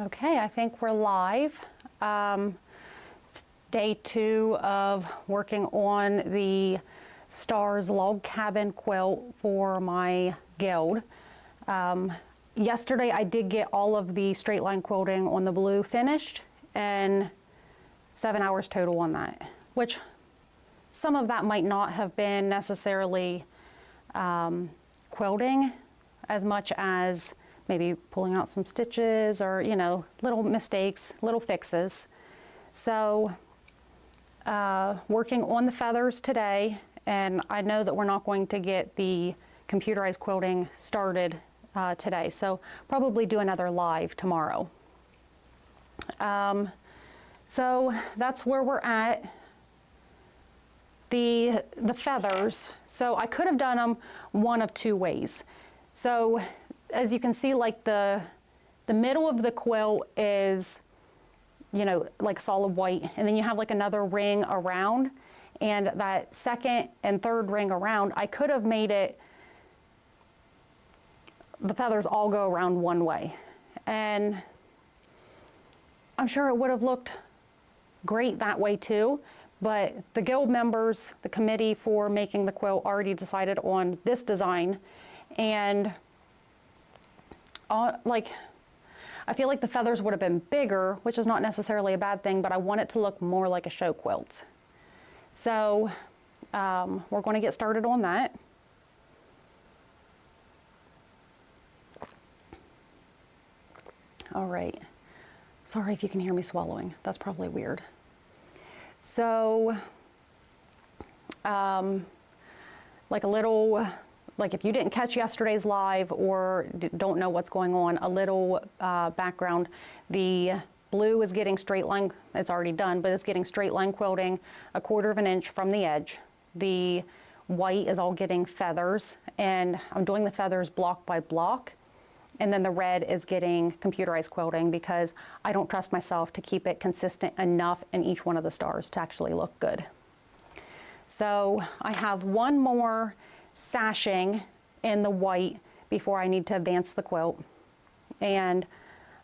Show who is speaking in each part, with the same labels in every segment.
Speaker 1: Okay, I think we're live. It's day 2 of working on the Stars log cabin quilt for my guild. Yesterday I did get all of the straight line quilting on the blue finished, and 7 hours total on that, which some of that might not have been necessarily quilting as much as maybe pulling out some stitches or, you know, little mistakes, little fixes. So working on the feathers today, and I know that we're not going to get the computerized quilting started today, so probably do another live tomorrow. So that's where we're at. The feathers, so I could have done them one of two ways. So as you can see, like the middle of the quilt is, you know, like solid white, and then you have like another ring around, and that second and third ring around, I could have made it, the feathers all go around one way, and I'm sure it would have looked great that way too, but the guild members, the committee for making the quilt, already decided on this design, and like, I feel like the feathers would have been bigger, which is not necessarily a bad thing, but I want it to look more like a show quilt. So we're going to get started on that. All right. Sorry if you can hear me swallowing. That's probably weird. So like a little, like if you didn't catch yesterday's live or don't know what's going on, a little background. The blue is getting straight line, it's already done, but it's getting straight line quilting 1/4 of an inch from the edge. The white is all getting feathers, and I'm doing the feathers block by block. And then the red is getting computerized quilting because I don't trust myself to keep it consistent enough in each one of the stars to actually look good. So I have one more sashing in the white before I need to advance the quilt, and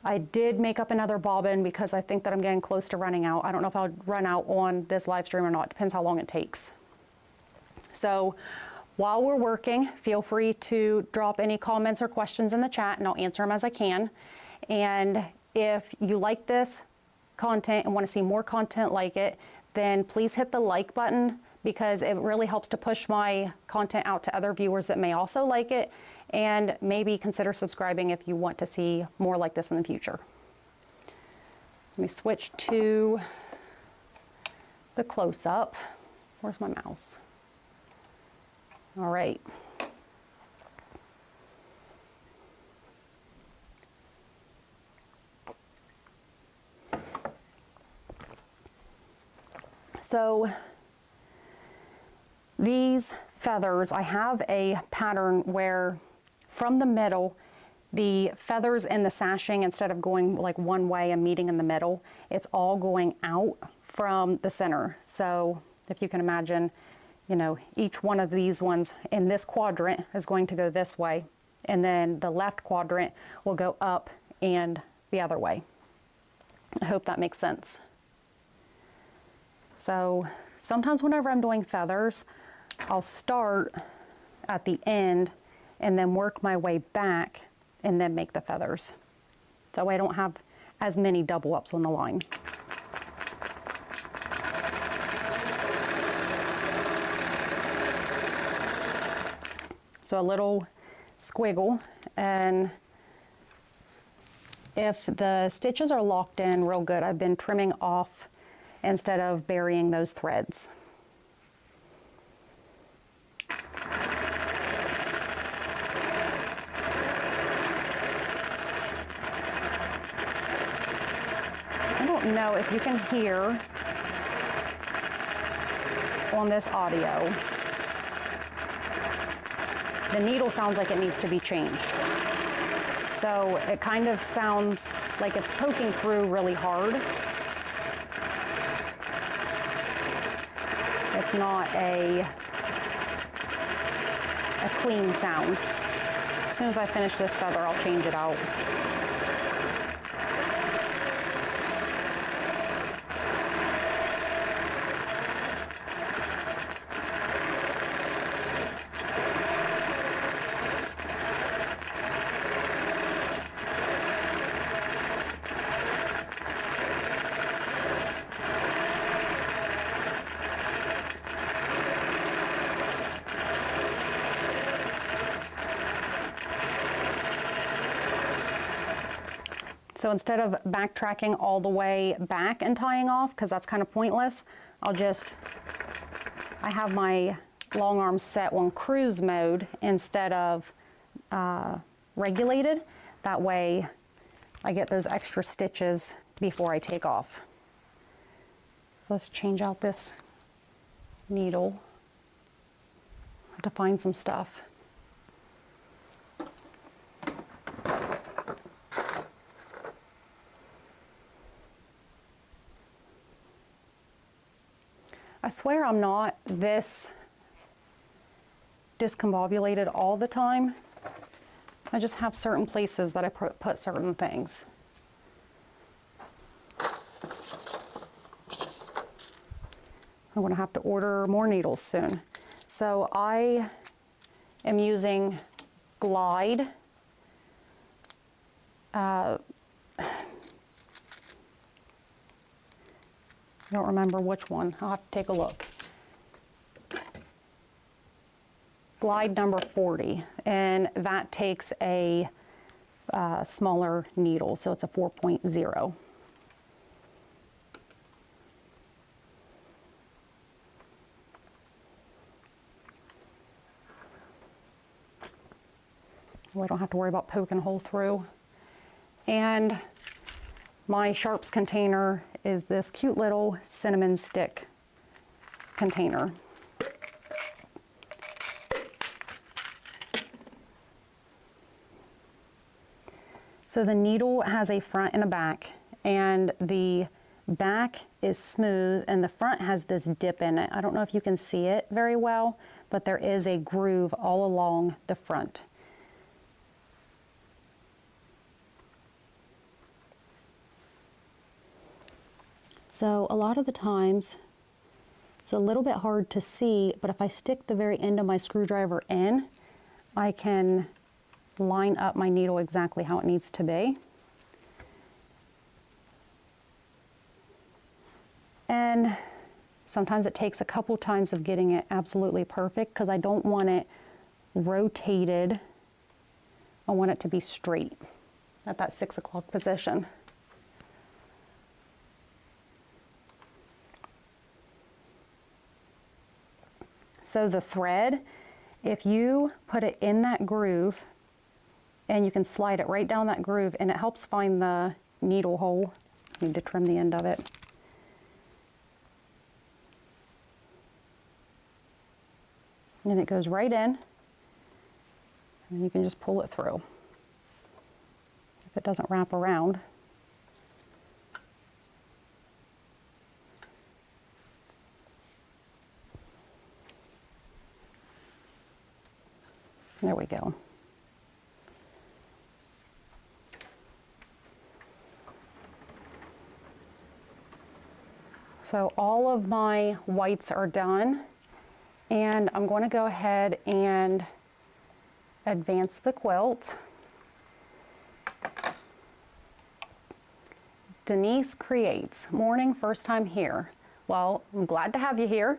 Speaker 1: I did make up another bobbin because I think that I'm getting close to running out. I don't know if I'll run out on this live stream or not. Depends how long it takes. So while we're working, feel free to drop any comments or questions in the chat, and I'll answer them as I can. And if you like this content and want to see more content like it, then please hit the like button, because it really helps to push my content out to other viewers that may also like it, and maybe consider subscribing if you want to see more like this in the future. Let me switch to the close-up. Where's my mouse? All right. So these feathers, I have a pattern where from the middle, the feathers and the sashing, instead of going like one way and meeting in the middle, it's all going out from the center. So if you can imagine, you know, each one of these ones in this quadrant is going to go this way, and then the left quadrant will go up and the other way. I hope that makes sense. So sometimes whenever I'm doing feathers, I'll start at the end and then work my way back and then make the feathers. That way I don't have as many double ups on the line. So a little squiggle, and if the stitches are locked in real good, I've been trimming off instead of burying those threads. I don't know if you can hear on this audio. The needle sounds like it needs to be changed. So it kind of sounds like it's poking through really hard. It's not a clean sound. As soon as I finish this feather, I'll change it out. So instead of backtracking all the way back and tying off, because that's kind of pointless, I have my long arm set on cruise mode instead of regulated. That way I get those extra stitches before I take off. So let's change out this needle. I have to find some stuff. I swear I'm not this discombobulated all the time. I just have certain places that I put certain things. I'm going to have to order more needles soon. So I am using Glide. I don't remember which one. I'll have to take a look. Glide number 40, and that takes a smaller needle, so it's a 4.0. I don't have to worry about poking a hole through. And my sharps container is this cute little cinnamon stick container. So the needle has a front and a back, and the back is smooth and the front has this dip in it. I don't know if you can see it very well, but there is a groove all along the front. So a lot of the times it's a little bit hard to see, but if I stick the very end of my screwdriver in, I can line up my needle exactly how it needs to be. And sometimes it takes a couple times of getting it absolutely perfect because I don't want it rotated. I want it to be straight at that 6 o'clock position. So the thread, if you put it in that groove, and you can slide it right down that groove, and it helps find the needle hole. I need to trim the end of it. And it goes right in, and you can just pull it through. If it doesn't wrap around. There we go. So all of my whites are done, and I'm going to go ahead and advance the quilt. Denise Creates, morning, first time here. Well, I'm glad to have you here.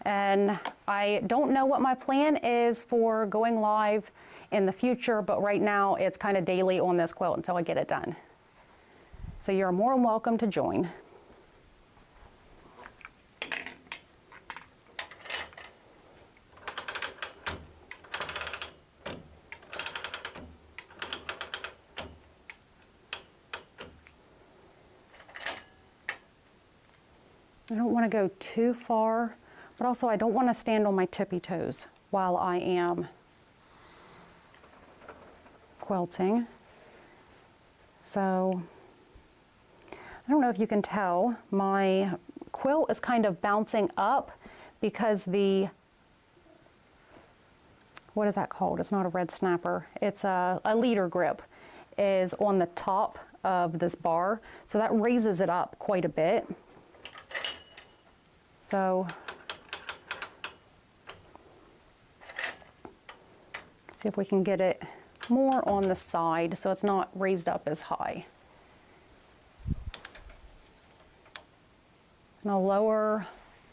Speaker 1: And I don't know what my plan is for going live in the future, but right now it's kind of daily on this quilt until I get it done. So you're more than welcome to join. I don't want to go too far, but also I don't want to stand on my tippy toes while I am quilting. So I don't know if you can tell, my quilt is kind of bouncing up because the, what is that called? It's not a red snapper. It's a leader grip is on the top of this bar. So that raises it up quite a bit. So see if we can get it more on the side so it's not raised up as high. And I'll lower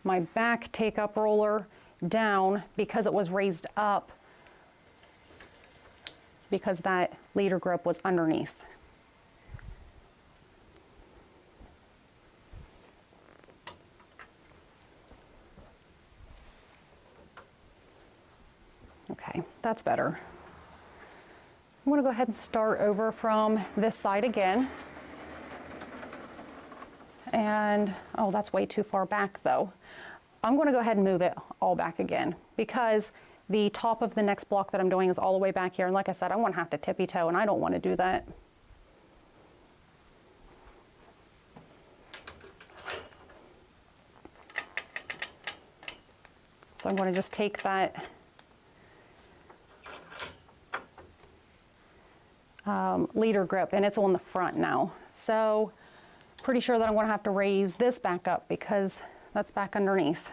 Speaker 1: my back take-up roller down because it was raised up because that leader grip was underneath. Okay, that's better. I'm going to go ahead and start over from this side again. And, oh, that's way too far back though. I'm going to go ahead and move it all back again because the top of the next block that I'm doing is all the way back here. And like I said, I want to have to tippy toe and I don't want to do that. So I'm going to just take that leader grip, and it's on the front now. So pretty sure that I'm going to have to raise this back up because that's back underneath.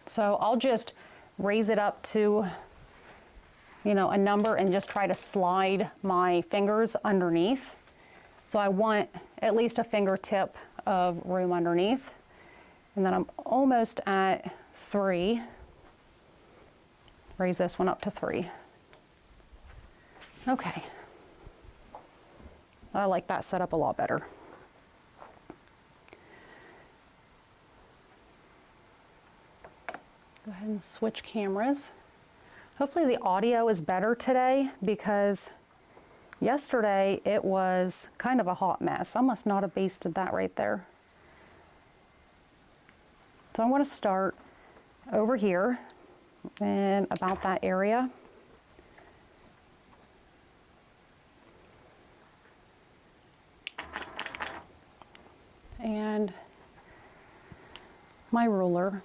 Speaker 1: So I'll just raise it up to, you know, a number and just try to slide my fingers underneath. So I want at least a fingertip of room underneath. And then I'm almost at 3. Raise this one up to 3. Okay. I like that setup a lot better. Go ahead and switch cameras. Hopefully the audio is better today because yesterday it was kind of a hot mess. I must not have basted that right there. So I'm going to start over here and about that area. And my ruler.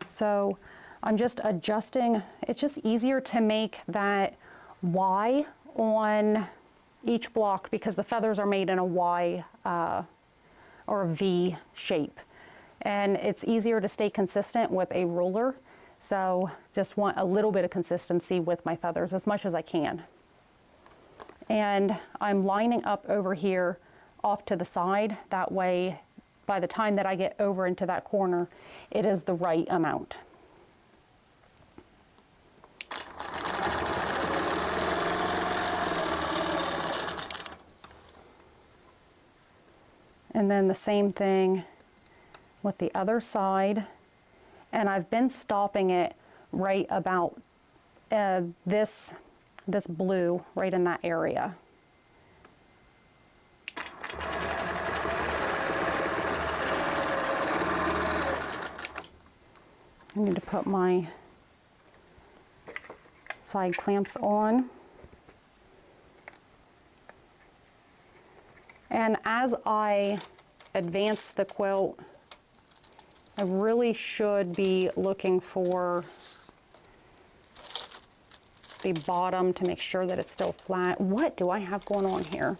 Speaker 1: So I'm just adjusting. It's just easier to make that Y on each block because the feathers are made in a Y or a V shape. And it's easier to stay consistent with a ruler. So just want a little bit of consistency with my feathers as much as I can. And I'm lining up over here off to the side. That way, by the time that I get over into that corner, it is the right amount. And then the same thing with the other side. And I've been stopping it right about this blue right in that area. I need to put my side clamps on. And as I advance the quilt, I really should be looking for the bottom to make sure that it's still flat. What do I have going on here?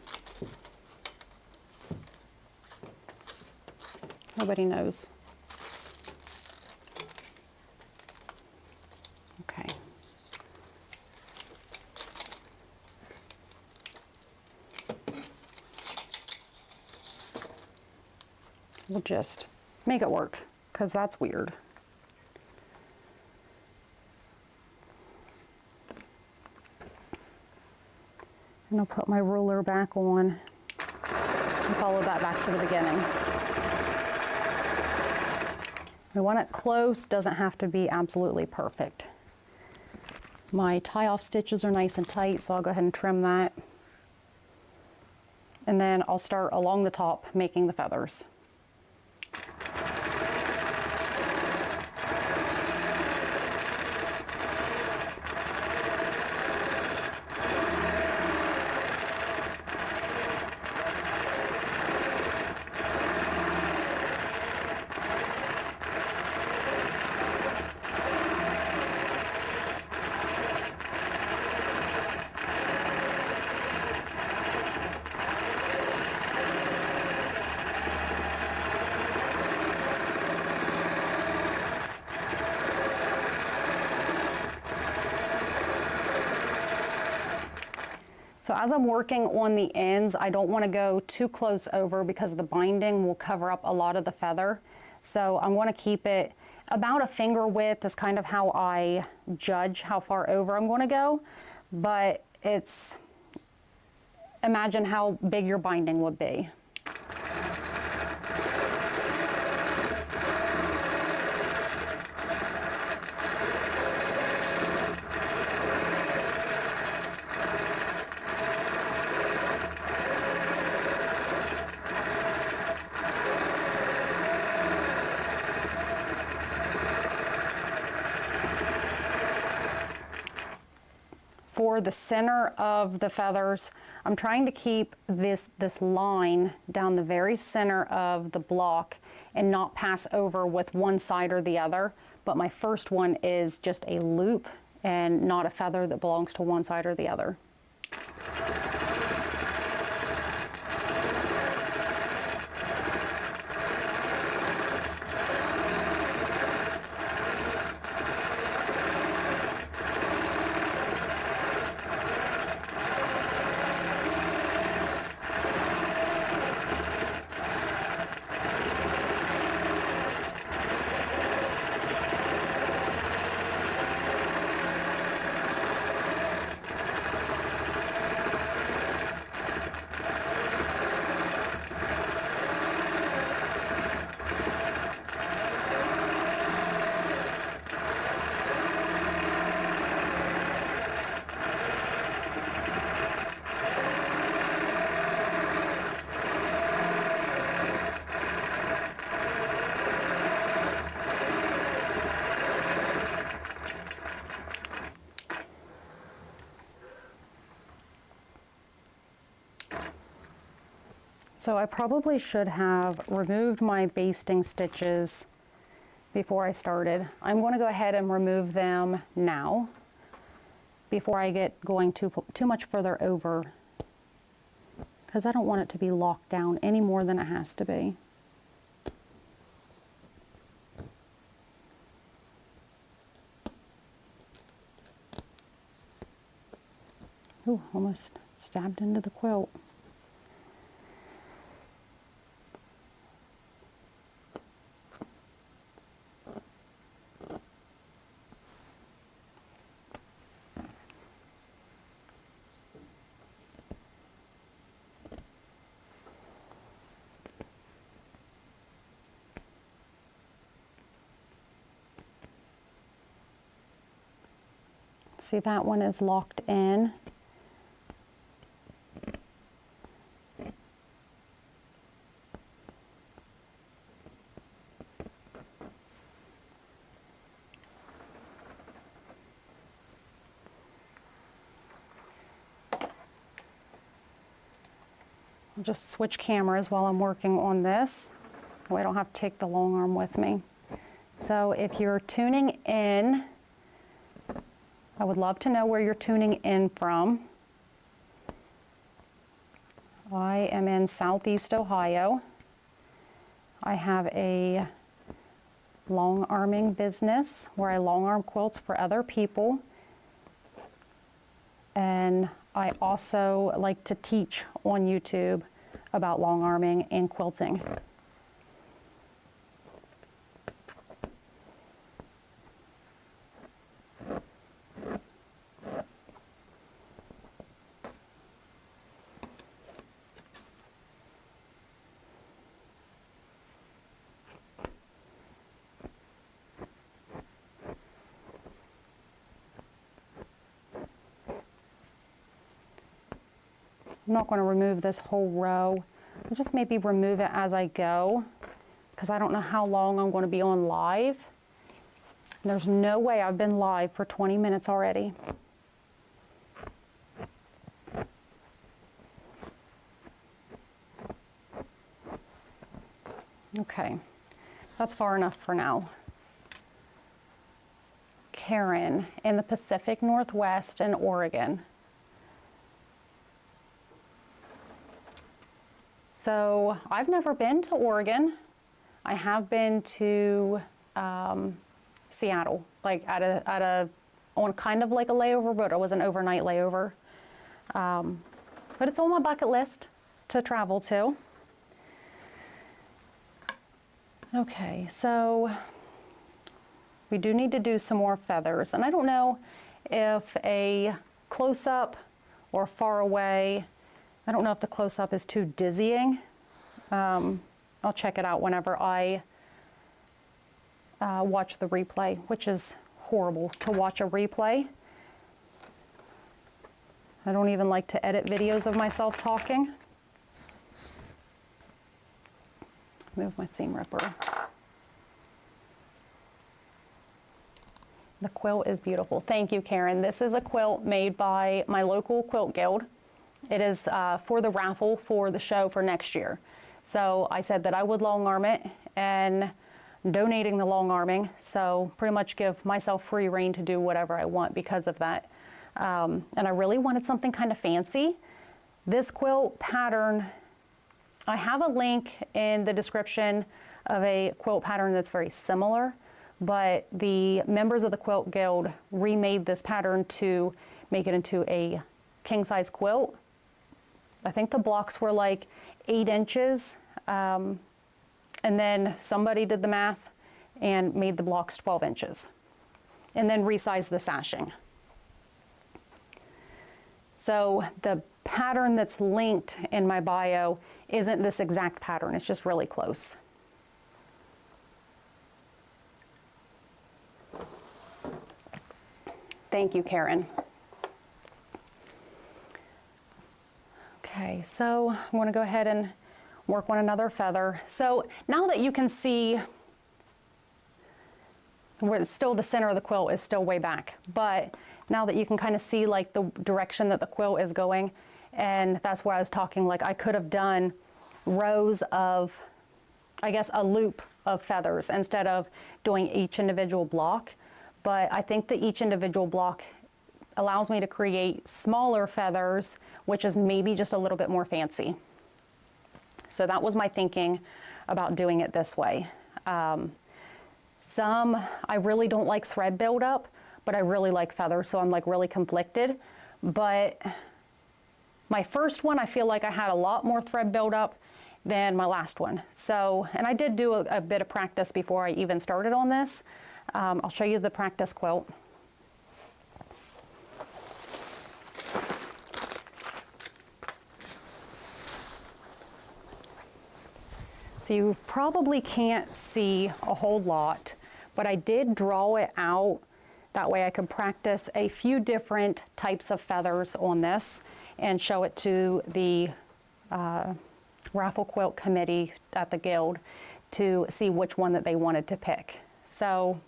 Speaker 1: Nobody knows. Okay. We'll just make it work because that's weird. And I'll put my ruler back on and follow that back to the beginning. We want it close, doesn't have to be absolutely perfect. My tie-off stitches are nice and tight, so I'll go ahead and trim that. And then I'll start along the top making the feathers. So as I'm working on the ends, I don't want to go too close over because the binding will cover up a lot of the feather. So I want to keep it about a finger width is kind of how I judge how far over I'm going to go. But it's, imagine how big your binding would be. the center of the feathers, I'm trying to keep this line down the very center of the block and not pass over with one side or the other. But my first one is just a loop and not a feather that belongs to one side or the other. So I probably should have removed my basting stitches before I started. I'm going to go ahead and remove them now before I get going too much further over, because I don't want it to be locked down any more than it has to be. Ooh, almost stabbed into the quilt. See, that one is locked in. I'll just switch cameras while I'm working on this. I don't have to take the long arm with me. So if you're tuning in, I would love to know where you're tuning in from. I am in Southeast Ohio. I have a long arming business where I long arm quilts for other people. And I also like to teach on YouTube about long arming and quilting. I'm not going to remove this whole row. I'll just maybe remove it as I go, because I don't know how long I'm going to be on live. There's no way I've been live for 20 minutes already. Okay, that's far enough for now. Karen in the Pacific Northwest in Oregon. So I've never been to Oregon. I have been to Seattle, like on kind of like a layover, but it was an overnight layover. But it's on my bucket list to travel to. Okay, so we do need to do some more feathers, and I don't know if a close-up or far away. I don't know if the close-up is too dizzying. I'll check it out whenever I watch the replay, which is horrible to watch a replay. I don't even like to edit videos of myself talking. Move my seam ripper. The quilt is beautiful. Thank you, Karen. This is a quilt made by my local quilt guild. It is for the raffle for the show for next year. So I said that I would long arm it, and I'm donating the long arming. So pretty much give myself free reign to do whatever I want because of that. And I really wanted something kind of fancy. This quilt pattern, I have a link in the description of a quilt pattern that's very similar, but the members of the Quilt Guild remade this pattern to make it into a king-size quilt. I think the blocks were like 8 inches, and then somebody did the math and made the blocks 12 inches, and then resized the sashing. So the pattern that's linked in my bio isn't this exact pattern, it's just really close. Thank you, Karen. Okay, so I'm going to go ahead and work on another feather. So now that you can see, where still the center of the quilt is still way back, but now that you can kind of see like the direction that the quilt is going, and that's where I was talking, like I could have done rows of, I guess, a loop of feathers instead of doing each individual block. But I think that each individual block allows me to create smaller feathers, which is maybe just a little bit more fancy. So that was my thinking about doing it this way. I really don't like thread buildup, but I really like feathers, so I'm like really conflicted. But my first one, I feel like I had a lot more thread buildup than my last one. So, and I did do a bit of practice before I even started on this. I'll show you the practice quilt. So you probably can't see a whole lot, but I did draw it out. That way I could practice a few different types of feathers on this and show it to the raffle quilt committee at the guild to see which one that they wanted to pick. So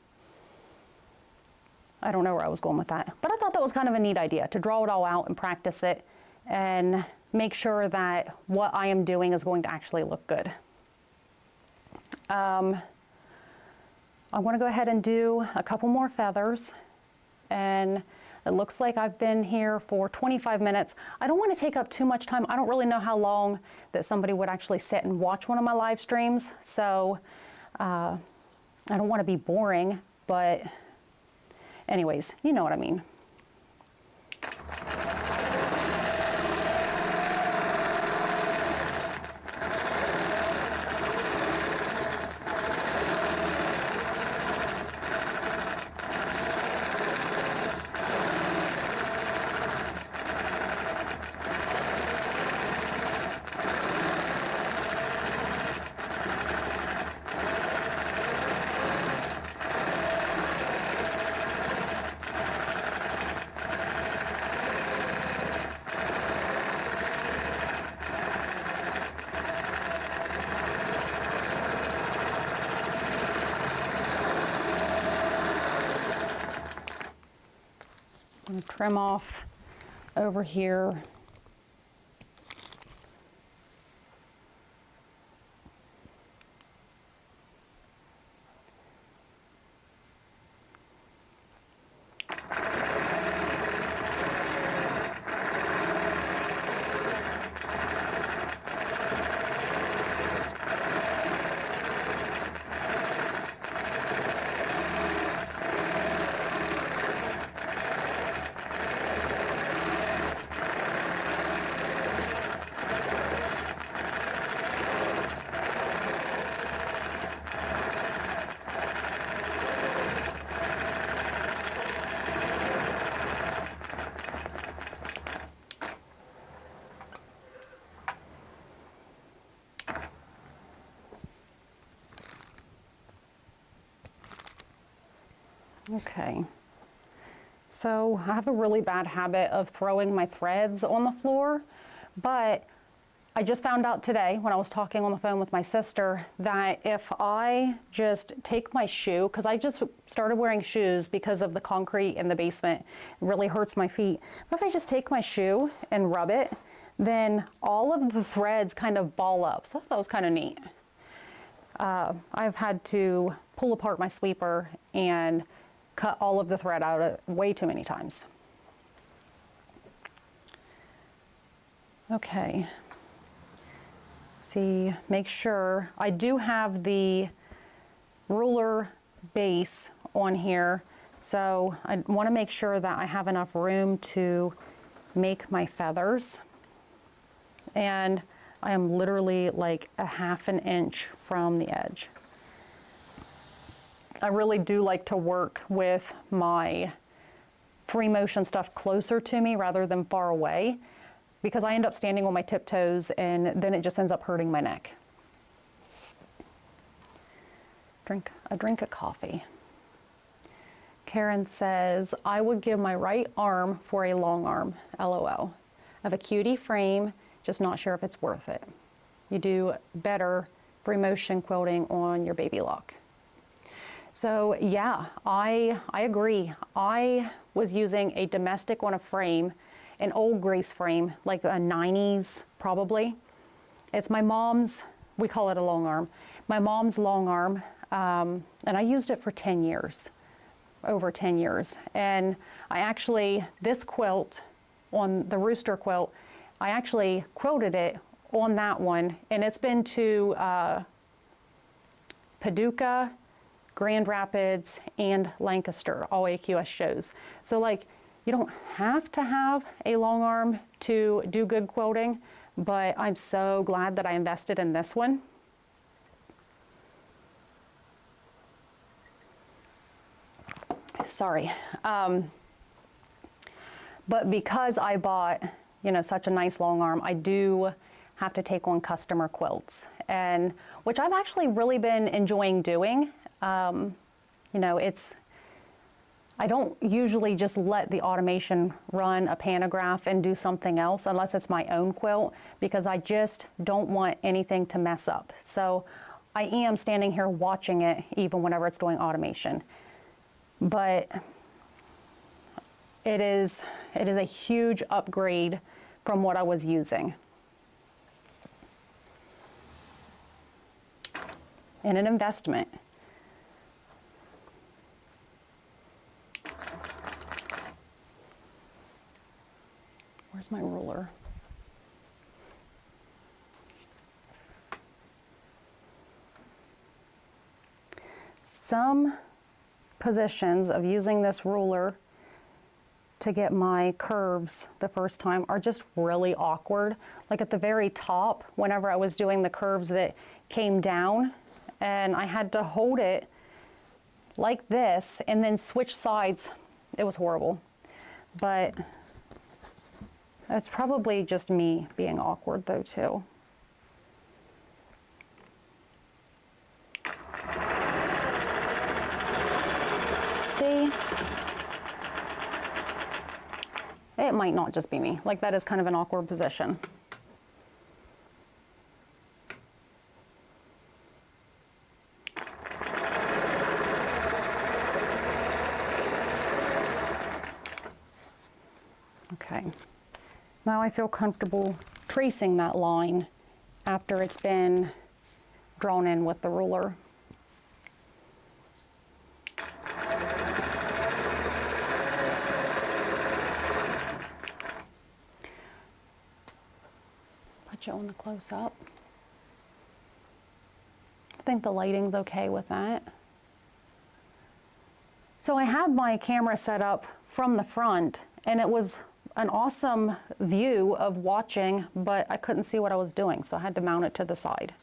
Speaker 1: I don't know where I was going with that, but I thought that was kind of a neat idea to draw it all out and practice it and make sure that what I am doing is going to actually look good. I want to go ahead and do a couple more feathers, and it looks like I've been here for 25 minutes. I don't want to take up too much time. I don't really know how long that somebody would actually sit and watch one of my live streams, so I don't want to be boring, but anyways, you know what I mean. I'm going to trim off over here. Okay, so I have a really bad habit of throwing my threads on the floor, but I just found out today when I was talking on the phone with my sister that if I just take my shoe, because I just started wearing shoes because of the concrete in the basement, it really hurts my feet. But if I just take my shoe and rub it, then all of the threads kind of ball up. So that was kind of neat. I've had to pull apart my sweeper and cut all of the thread out way too many times. Okay. See, make sure, I do have the ruler base on here, so I want to make sure that I have enough room to make my feathers. And I am literally like a half an inch from the edge. I really do like to work with my free motion stuff closer to me rather than far away, because I end up standing on my tiptoes and then it just ends up hurting my neck. Drink a coffee. Karen says, I would give my right arm for a long arm, LOL. I have a cutie frame, just not sure if it's worth it. You do better free motion quilting on your baby lock. So yeah, I agree. I was using a domestic on a frame, an old Grace frame, like a 90s probably. It's my mom's, we call it a long arm. My mom's long arm, and I used it for 10 years, over 10 years. And I actually, this quilt, on the rooster quilt, I actually quilted it on that one, and it's been to Paducah, Grand Rapids, and Lancaster, all AQS shows. So like, you don't have to have a long arm to do good quilting, but I'm so glad that I invested in this one. Sorry. But because I bought, you know, such a nice long arm, I do have to take on customer quilts, and which I've actually really been enjoying doing. You know, I don't usually just let the automation run a pantograph and do something else unless it's my own quilt, because I just don't want anything to mess up. So I am standing here watching it even whenever it's doing automation. But it is a huge upgrade from what I was using. And an investment. Where's my ruler? Some positions of using this ruler to get my curves the first time are just really awkward. Like at the very top, whenever I was doing the curves that came down, and I had to hold it like this and then switch sides. It was horrible. But it's probably just me being awkward though too. See? It might not just be me. Like that is kind of an awkward position. Okay. Now I feel comfortable tracing that line after it's been drawn in with the ruler. Put you on the close up. I think the lighting's okay with that. So I had my camera set up from the front, and it was an awesome view of watching, but I couldn't see what I was doing, so I had to mount it to the side.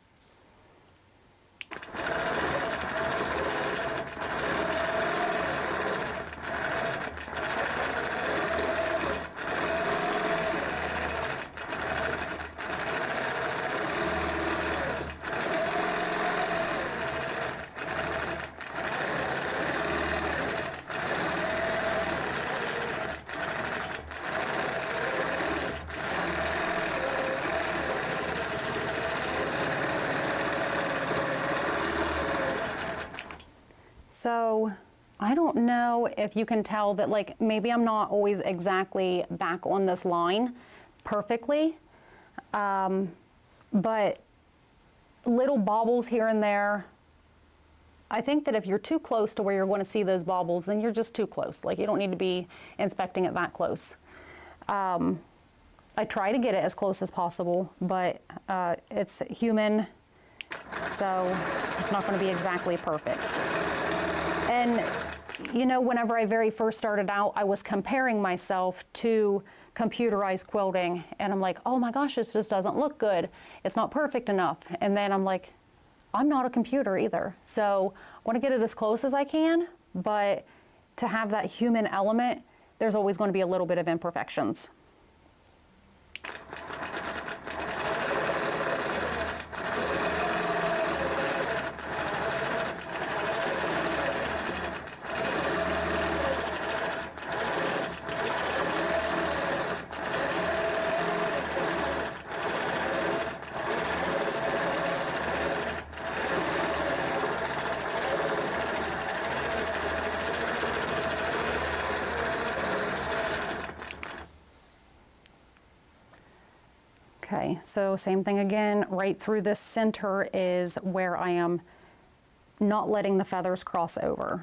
Speaker 1: So I don't know if you can tell that, like, maybe I'm not always exactly back on this line perfectly, but little bobbles here and there. I think that if you're too close to where you're going to see those bobbles, then you're just too close. Like, you don't need to be inspecting it that close. I try to get it as close as possible, but it's human, so it's not going to be exactly perfect. And, you know, whenever I very first started out, I was comparing myself to computerized quilting, and I'm like, oh my gosh, this just doesn't look good. It's not perfect enough. And then I'm like, I'm not a computer either. So I want to get it as close as I can, but to have that human element, there's always going to be a little bit of imperfections. Okay, so same thing again, right through this center is where I am not letting the feathers cross over.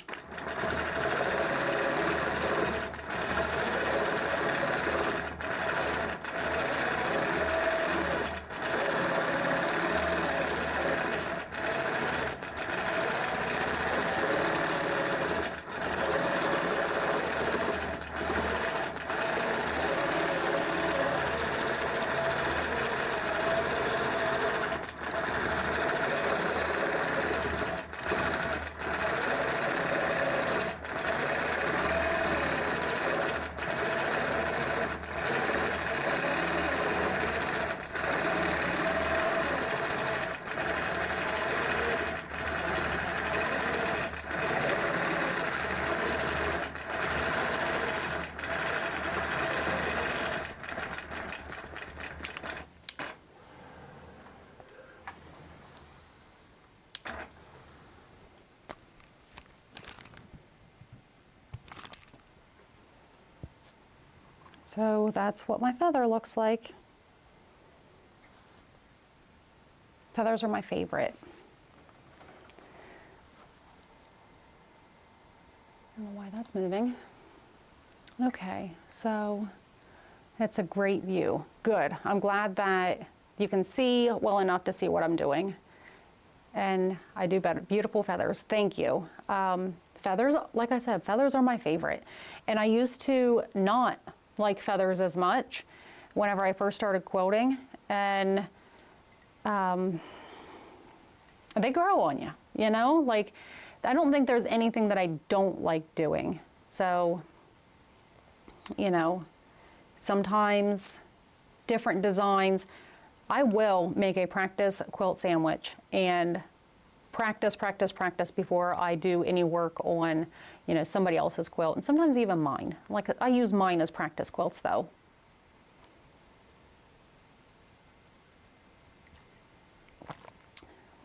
Speaker 1: So that's what my feather looks like. Feathers are my favorite. I don't know why that's moving. Okay, so it's a great view. Good. I'm glad that you can see well enough to see what I'm doing. And I do better. Beautiful feathers. Thank you. Feathers, like I said, feathers are my favorite. And I used to not like feathers as much whenever I first started quilting, and they grow on you, you know? Like, I don't think there's anything that I don't like doing. So, you know, sometimes different designs, I will make a practice quilt sandwich and practice before I do any work on, you know, somebody else's quilt, and sometimes even mine. Like, I use mine as practice quilts though.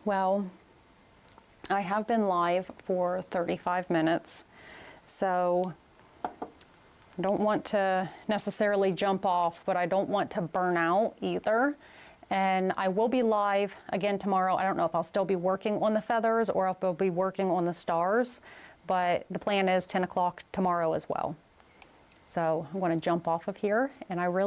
Speaker 1: Well, I have been live for 35 minutes, so I don't want to necessarily jump off, but I don't want to burn out either. And I will be live again tomorrow. I don't know if I'll still be working on the feathers or if I'll be working on the stars, but the plan is 10 o'clock tomorrow as well. So I'm going to jump off of here, and I really